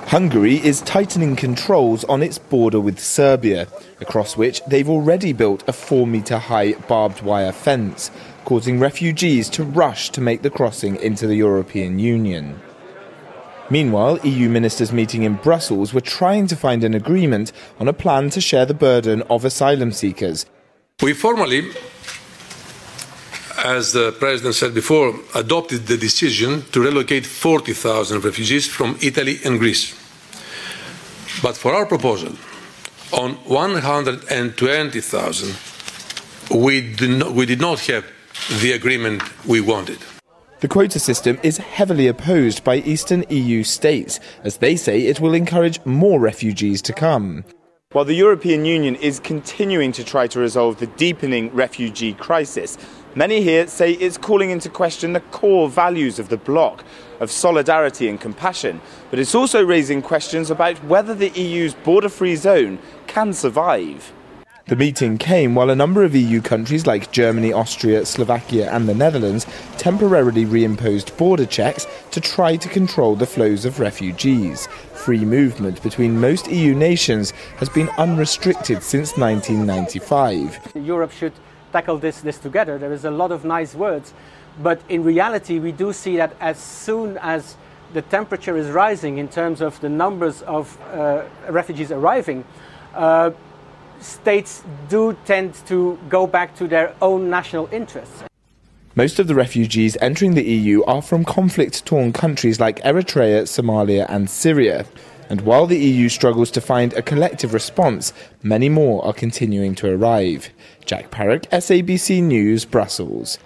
Hungary is tightening controls on its border with Serbia, across which they've already built a 4-metre-high barbed wire fence, causing refugees to rush to make the crossing into the European Union. Meanwhile, EU ministers meeting in Brussels were trying to find an agreement on a plan to share the burden of asylum seekers. We formally, as the President said before, adopted the decision to relocate 40,000 refugees from Italy and Greece. But for our proposal, on 120,000, we did not have the agreement we wanted. The quota system is heavily opposed by Eastern EU states, as they say it will encourage more refugees to come. While the European Union is continuing to try to resolve the deepening refugee crisis, many here say it's calling into question the core values of the bloc, of solidarity and compassion, but it's also raising questions about whether the EU's border-free zone can survive. The meeting came while a number of EU countries like Germany, Austria, Slovakia and the Netherlands temporarily reimposed border checks to try to control the flows of refugees. Free movement between most EU nations has been unrestricted since 1995. Europe should tackle this together. There is a lot of nice words, but in reality we do see that as soon as the temperature is rising in terms of the numbers of refugees arriving, states do tend to go back to their own national interests. Most of the refugees entering the EU are from conflict-torn countries like Eritrea, Somalia and Syria. And while the EU struggles to find a collective response, many more are continuing to arrive. Jack Parrock, SABC News, Brussels.